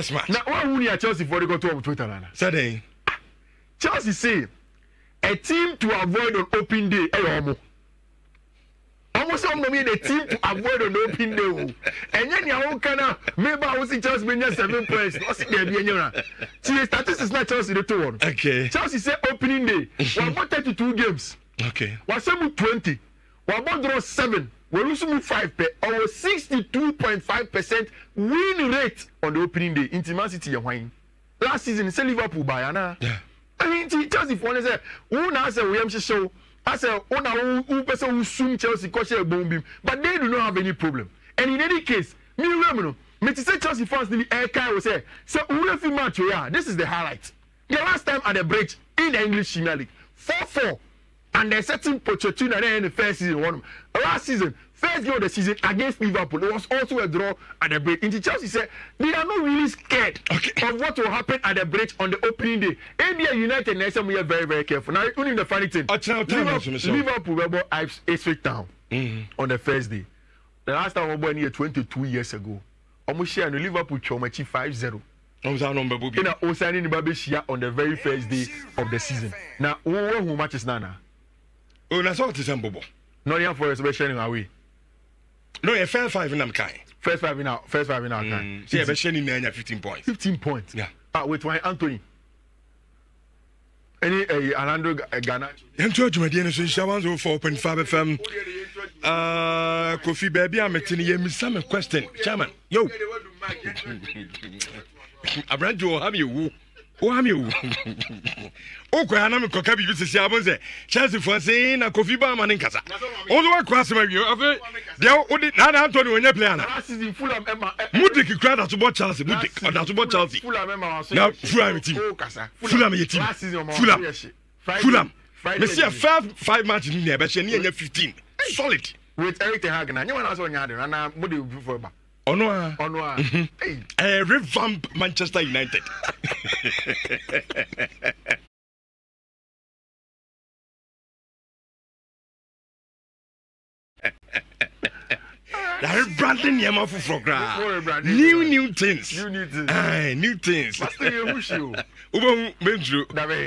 smart. Now, why would you Chelsea for the go to Twitter? Nana? Saturday. Chelsea say a team to avoid on open day. Almost some mean a team to avoid on open day. And then you can maybe I was in Chelsea win 7 points. What's it there? See, statistics not Chelsea the 2-1. Okay. Chelsea say opening day. We about 32 games. Okay. We some 20. We about draw 7. We lose 5 or 62.5% win rate on the opening day. Inter City wine. Last season, it's Liverpool by Anna. Yeah. I mean, Chelsea for say, who now say we show. I say, oh now who person who soon Chelsea coach a bomb beam, but they do not have any problem. And in any case, me remember, me to say Chelsea fans the air car will say, so who match we are. This is the highlight. The last time at the bridge in the English Premier League, 4-4, and they're setting Pochettino in the first season. Last season, first game of the season against Liverpool, it was also a draw at the break. Into Chelsea said they are not really scared of what will happen at the break on the opening day. NBA United and SM we are very, very careful. Now, only the funny thing, Liverpool were Ipswich Town on the first day. The last time we were near 22 years ago. Almost share the Liverpool Chomachi 5-0. On the very first day of the season. Now, who matches Nana? Oh, that's all this Bobo. No, yeah, for us, we're sharing away. No, a fair 5 in our kind. First five in our kind. Yeah, but sharing 15 points. 15 points. Yeah. With my Anthony. Any Alando Ghana. I'm told you, my dear, so 4.5 FM. Kofi, baby, I'm at some question. Chairman, yo. I read you, have you? Oh, I'm you. Oh, I am a cocabi. You see, I was Chelsea for saying a coffee bar man in Casa. All the way across my view of it. They are not Anthony when you play. Mudik cried out about Chelsea. Mudik or not about Chelsea. Now, Fulham team. Fulham team. Fulham. We see a 5 matches in there, but you're near 15. Solid. With Eric Ten Hag, and you want to answer Yadin, and I'm Moody before. Onwa. Hey. Revamp Manchester United. Brandon Yama for new things. New things.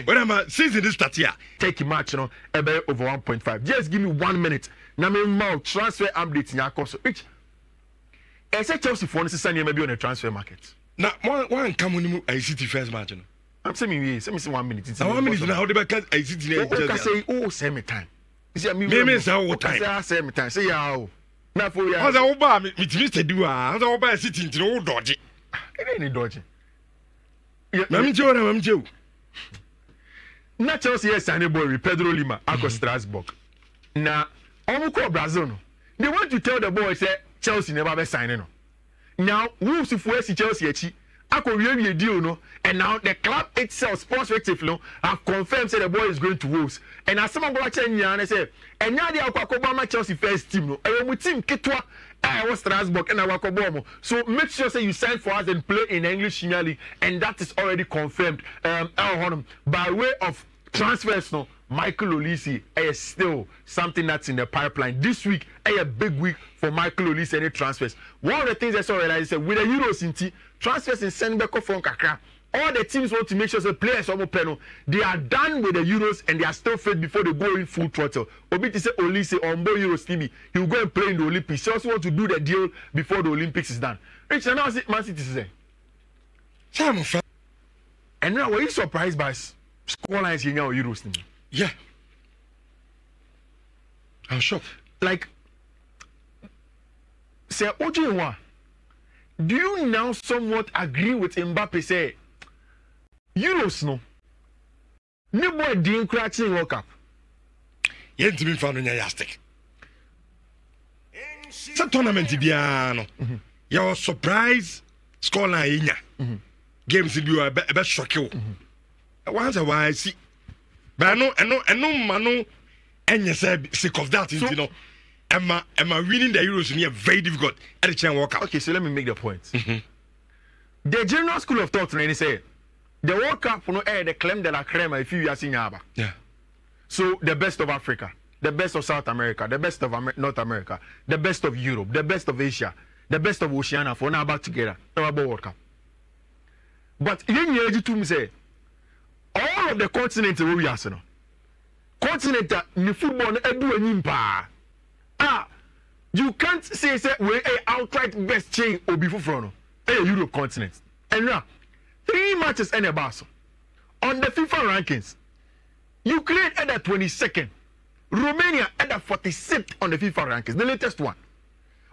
When I'm season this start here. Take a match, you know, about over 1.5. Just give me 1 minute. Now, my transfer updates in your course. Which I said Chelsea for necessarily maybe on the transfer market. Now, one come on I see the first match. I'm saying me 1 minute. 1 minute now. How the I see the say same time. You see, me say time. Same time. Say how. Now for you. How's the Oba? Me Mr. Dua. How's the Oba sitting to the dodgy? It ain't dodgy. I'm Joe. Not Chelsea is signing boy Pedro Lima. Ako Strasbourg. Now, Omuko Brazil. They want to tell the boy say Chelsea never be signing. Now, Wolves if we see Chelsea achi, ako really deal no, and now the club itself, Sports Active no, have confirmed say the boy is going to Wolves. And as someone go check and say, and now they are Obama Chelsea first team no, and we team Ketwa, I was Strasbourg and I was so make sure say you sign for us and play in English Premier League, and that is already confirmed. By way of transfers no. Michael Olise is still something that's in the pipeline. This week, a big week for Michael Olise and the transfers. One of the things I saw is that with the Euros in T, transfers in Senbeko from Kakra, all the teams want to make sure the players are open. They are done with the Euros and they are still fit before they go in full throttle. Obiti say Olise on board Euros TV, he will go and play in the Olympics. He also want to do the deal before the Olympics is done. Rich, and now Man City say. And now, were you surprised by scorelines in your Euros team? Yeah. I'm shocked. Like, say, Ojiwa, do you now somewhat agree with Mbappe say, Euros no? No boy didn't crash in World Cup. You ain't been found in your yastic. It's a tournament, Biano. You're surprised, scoreline. Games will be a bit shocking. Once a while, I see. But I know, Manu, and you said sick of that, you know. Am I winning the Euros in here very difficult at the Chan World Cup? Okay, so let me make the point. The general school of thought, they say the World Cup, no, the claim de la crème, a few years in Yaba. Yeah. So the best of Africa, the best of South America, the best of North America, the best of Europe, the best of Asia, the best of Oceania for now back together. No about World Cup. But you to say all of the continent we are no. Continent ni football no edu enyim pa. You can't say we a outright best chain obi fufro no. Europe continent. And now 3 matches and a Barca. On the FIFA rankings, Ukraine at the 22nd, Romania at the 46th on the FIFA rankings, the latest one.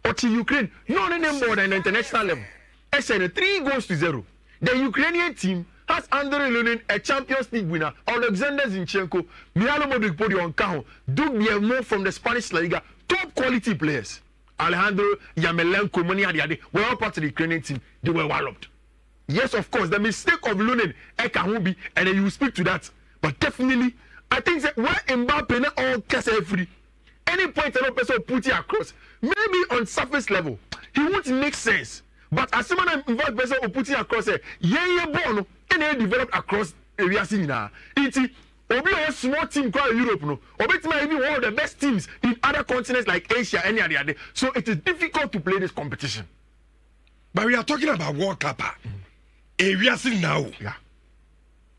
Or to Ukraine, no more than the international level. I said 3-0. The Ukrainian team has Andrei Lunin, a Champions League winner, Alexander Zinchenko, Mihailo Modric Podio Oncajo, Duke Bielmo from the Spanish La Liga, top quality players. Alejandro Yamelenko, Moni Adiade, were all part of the Ukrainian team. They were walloped. Yes, of course, the mistake of Lunin, Ekahubi, and then you speak to that. But definitely, I think that where Mbappe not all case free. Any point that person put it across, maybe on surface level, he won't make sense. But as someone involved person who put it across, born and they develop across areas in it. Obi a small team called Europe no. Obi might be one of the best teams in other continents like Asia and any other. So it is difficult to play this competition. But we are talking about World Cup. Areas now. Yeah.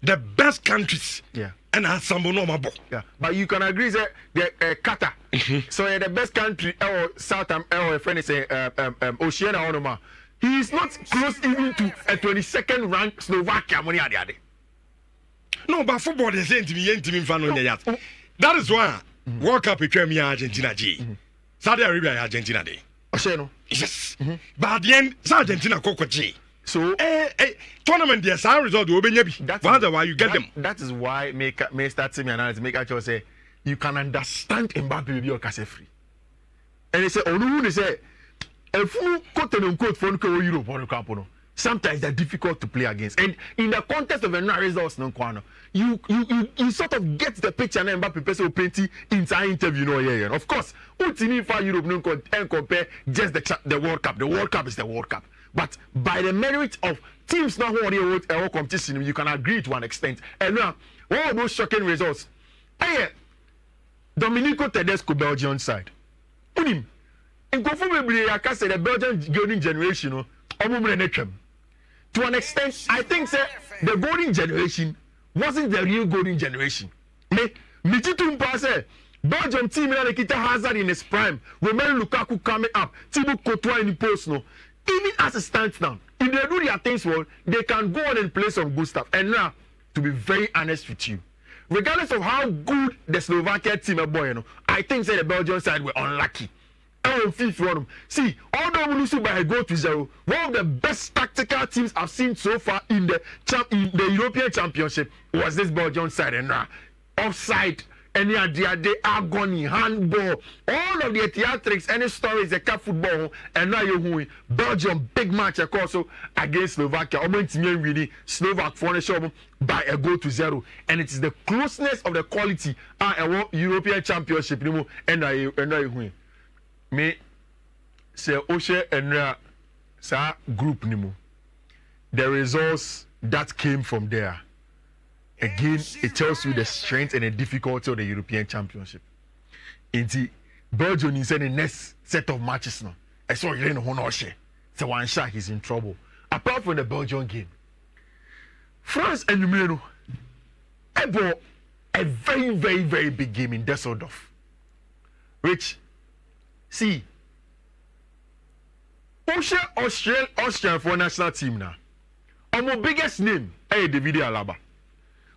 The best countries. Yeah. And Asambo no mabo. Yeah. But you can agree that the Qatar. So the best country or South or friend is Oceania Onoma. He is not close even to a 22nd rank Slovakia money at the other. No, but football is saying to me fan on the yacht. That is why World Cup is Argentina G. Saudi Arabia Argentina Day. Oceano. Yes. But at the end, Argentina Coco G. So tournament there, some result will be that's why you get them. That is why may start to me analysis make actually say you can understand Mbappe be your case free. And they say, oh no, they say if you quote unquote for Europe or Capono. Sometimes they're difficult to play against. And in the context of a results, you sort of get the picture and Mbappe person painting inside interview. Of course, for Europe and compare just the World Cup. The World Cup is the World Cup. But by the merit of teams not who are a competition, you can agree to an extent. And now, all those shocking results. Domenico Tedesco, Belgian side. And go for me, I can say the Belgian golden generation. To an extent, I think the golden generation wasn't the real golden generation. Belgium team in Nikita Hazard in his prime, Romelu Lukaku coming up, Thibaut Courtois in the post no. Even as it stands now, if they do their things well, they can go on and play some good stuff. And now, to be very honest with you, regardless of how good the Slovakia team are, I think the Belgian side were unlucky. See, although we lose by a goal to 0, one of the best tactical teams I've seen so far in the European Championship was this Belgian side. And now, offside, any idea, they agony, handball, all of the theatrics, any stories, the cat football, and now you're who Belgium big match, of course, against Slovakia. Really Slovak for the show by a goal to 0, and it is the closeness of the quality and European Championship. And I win. Me say Oshe and sa group nimu. The results that came from there. Again, it tells you the strength and the difficulty of the European Championship. Indeed, Belgium is in the next set of matches now. I saw you in Oshe. So one shot, he's in trouble. Apart from the Belgian game, France and Numero, I bought a very, very, very big game in Düsseldorf. Which see, Austria for national team now. Our biggest name is David Alaba.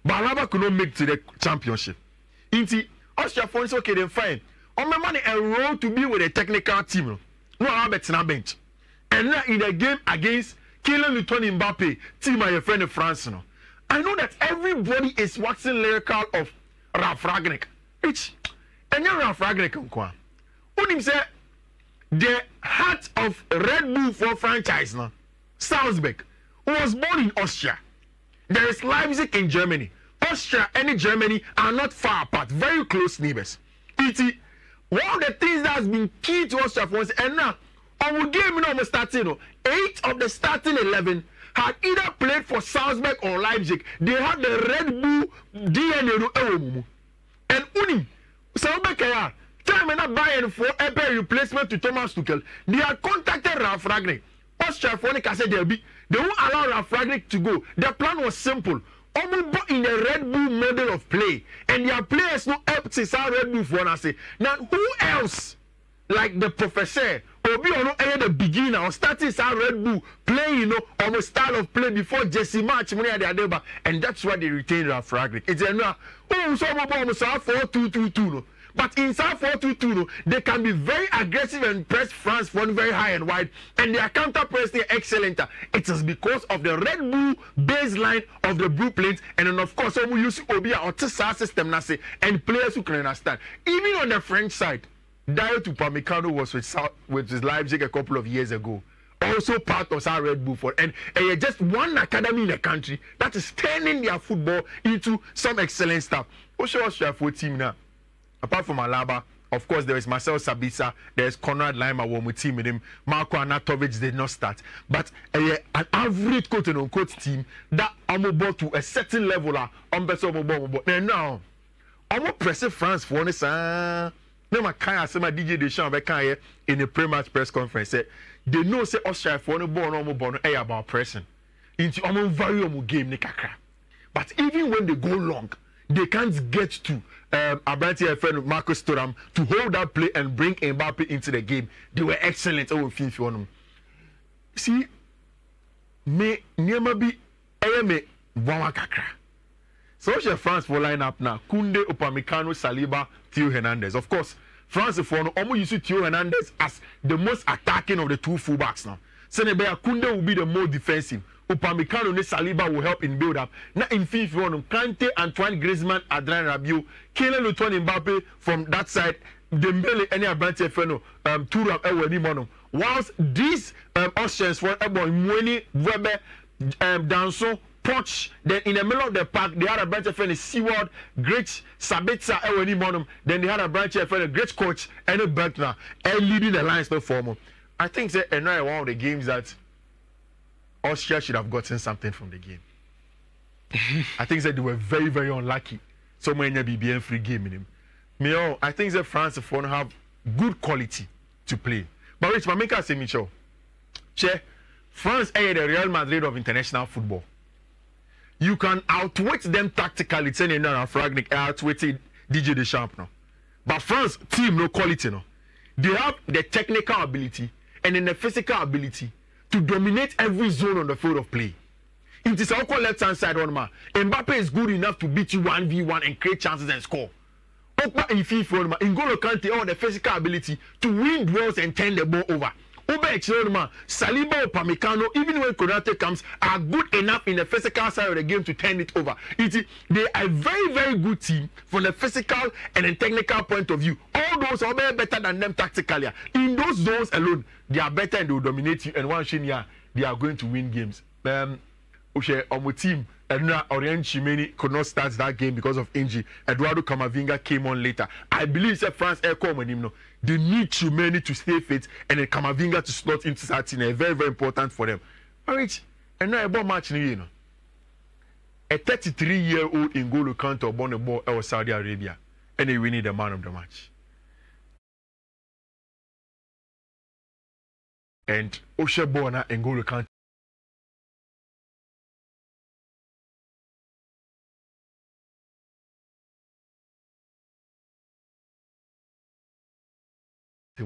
But Alaba could not make to the championship. Inti Austria for is okay, then fine. On my money enrolled to be with a technical team. No Albert's na bench. And now in the game against Kylian Mbappe, team of your friend in France. No. I know that everybody is waxing lyrical of Ralf Rangnick. Which, and you're Ralf Rangnick. Unim say the heart of Red Bull for franchise now, Salzburg, was born in Austria. There is Leipzig in Germany. Austria and Germany are not far apart, very close neighbors. One of the things that has been key to Austria for us, and now our game almost starting. 8 of the starting 11 had either played for Salzburg or Leipzig. They had the Red Bull DNA. And Unim, Salzburg time and buying for a replacement to Thomas Tuchel. They had contacted Ralf Rangnick. Austria for the said They won't allow Ralf Rangnick to go. Their plan was simple. Almost in the Red Bull model of play, and their players no help to say Red Bull for us. Now, who else, like the professor, or be on the beginner or starting Red Bull playing, you know, almost style of play before Jesse match, and that's why they retain Ralf Rangnick. It's a so 4-2-2-2. But inside 4-2-2, they can be very aggressive and press France one very high and wide, and their counter press is excellent. It is because of the Red Bull baseline of the blueprints, and then of course we use Obia or Tessa system and players who can understand. Even on the French side, Dayo Upamecano was with his Leipzig a couple of years ago. Also part of our Red Bull for and just one academy in the country that is turning their football into some excellent stuff. Also, Austria for team now. Apart from Alaba, of course, there is Marcel Sabitzer, there is Konrad Laimer, one with team with him. Marko Anatovic did not start. But an average quote and unquote team that brought to a certain level. Now, I'm pressing France for this. No, my kind of DJ Deschamps in a pre-match press conference. They know say Austria for no born about pressing. Into very game. But even when they go long, they can't get to Abranti friend Marcus Thuram to hold that play and bring Mbappe into the game. They were excellent over Fiifi-Manfred. See, me Niamabi me Wamakakra. So what's your France for lineup now? Kunde, Upamecano, Saliba, Theo Hernandez. Of course, France for no almost use Theo Hernandez as the most attacking of the two fullbacks now. Senegal Kunde will be the more defensive. Upamecano and Saliba will help in build up. Now in Fiifi-Manfred, Kante, Antoine Griezmann, Adrien Rabiot, Kylian Mbappe from that side, Dembele, any Abranti Feno, Thuram, Ewani Mono. Whilst these Austrians for Mweni, Weber, Danso, Poch, then in the middle of the park, they had a branch of a Seward, Great Sabitzer, Ewani Mono. Then they had a branch of a great coach, and a Bergner, and leading the lines no formal. I think that another one of the games that Austria should have gotten something from the game. I think that they were very, very unlucky. So many BBN free game in him. I think that France want to have good quality to play. But Rich, make us say, Micho, France is the Real Madrid of international football. You can outwit them tactically, saying Ralf Rangnick outwitted DJ Deschamps now. But France team no quality no. They have the technical ability and then the physical ability to dominate every zone on the field of play. It is our left hand side on man. Mbappe is good enough to beat you 1v1 and create chances and score. Okpa in FIFA, N'Golo Kante all the physical ability to win duels and turn the ball over. Saliba, Upamecano, even when Konate comes, are good enough in the physical side of the game to turn it over. They are a very, very good team from the physical and the technical point of view. All those are better than them tactically. In those zones alone, they are better and they will dominate you. And one Shinya, they are going to win games. On my team, Orient Chimeni could not start that game because of injury. Eduardo Camavinga came on later. I believe that France Air Common, they need Chimeni to stay fit and then Camavinga to slot into that team. Very, very important for them. All right, and now about match, a 33-year-old N'Golo Kante born a ball in Saudi Arabia, and they winning the man of the match. And Oshebona N'Golo Kante.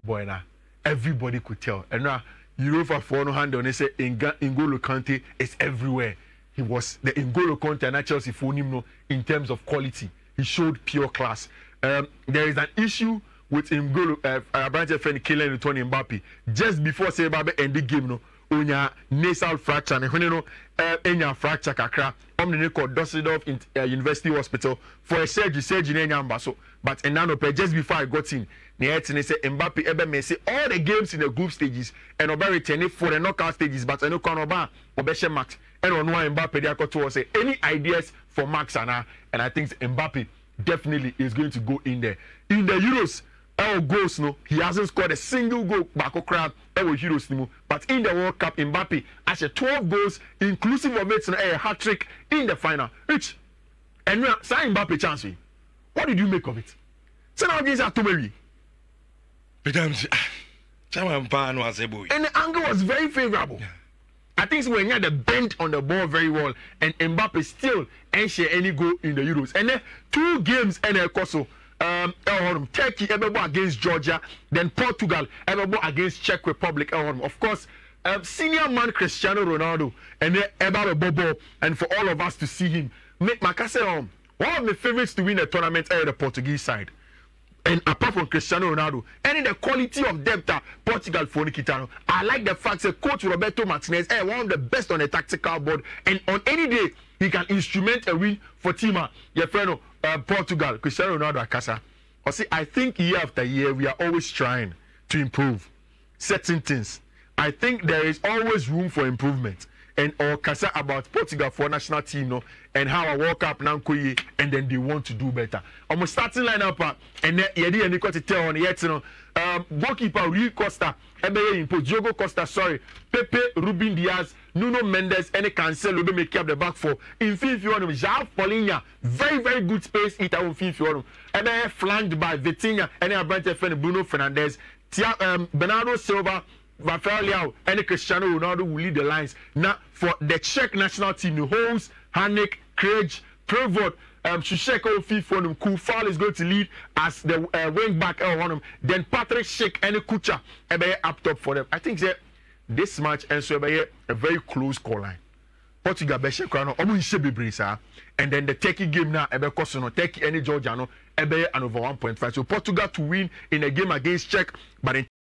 Boy, now everybody could tell. And now Europa for no hand on they say N'Golo Kante is everywhere. He was the N'Golo Kante and Chelsea for him in terms of quality. He showed pure class. There is an issue with N'Golo Abranti friend Kylian Mbappe just before say Mbappe end the game onya nasal fracture and when enya fracture kakra omni called Dusseldorf University Hospital for a surgery enya mbaso but enano just before I got in ne say Mbappe ebe me say all the games in the group stages and oba return for the knockout stages but eno kan oba obeshe max and on one Mbappe dey akoto say any ideas for max and I think Mbappe definitely is going to go in there in the Euros. Goals he hasn't scored a single goal back crowd Heroes but in the World Cup Mbappe has 12 goals inclusive of it a hat-trick in the final. Rich and now sign Mbappe chance. What did you make of it? So now these are too many. And the angle was very favorable. I think when you had the bend on the ball very well, and Mbappe still ain't share any goal in the Euros. And then 2 games and a Koso. Turkey against Georgia, then Portugal against Czech Republic. Of course, senior man Cristiano Ronaldo and then Bobo, and for all of us to see him. One of my favorites to win a tournament are the Portuguese side. And apart from Cristiano Ronaldo, and in the quality of depth Portugal for Nikitano, I like the fact that Coach Roberto Martinez is one of the best on the tactical board, and on any day he can instrument a win for Tima, your friend Portugal, Cristiano Ronaldo Akasa. I think year after year we are always trying to improve certain things. I think there is always room for improvement. And or Kasa about Portugal for national team, no, and how I woke up now, and then they want to do better. I'm starting lineup, and then Yedi and Nico to tell on yet, goalkeeper Rui Costa, Diogo Costa, sorry, Pepe, Ruben Diaz, Nuno Mendes, and Cancelo do make up the back four. In Fiifi-Manfred, João Paulinho, very, very good space eater on Fiifi-Manfred, and then flanked by Vitinha, and then Brandt and Bruno Fernandes, Bernardo Silva, Rafael Leao and Cristiano Ronaldo will lead the lines. Now, for the Czech national team, the Holmes, Hanek, Krejci, Prevot, Shisheko, Fiifi-Manfred, Kufal is going to lead as the wing back. Then Patrick Schick and Kucha up top for them. I think that this match and so a very close call line. Portugal Beshe Krano, and then the Turkey game now, Turkey and Georgia, and over 1.5. So Portugal to win in a game against Czech, but in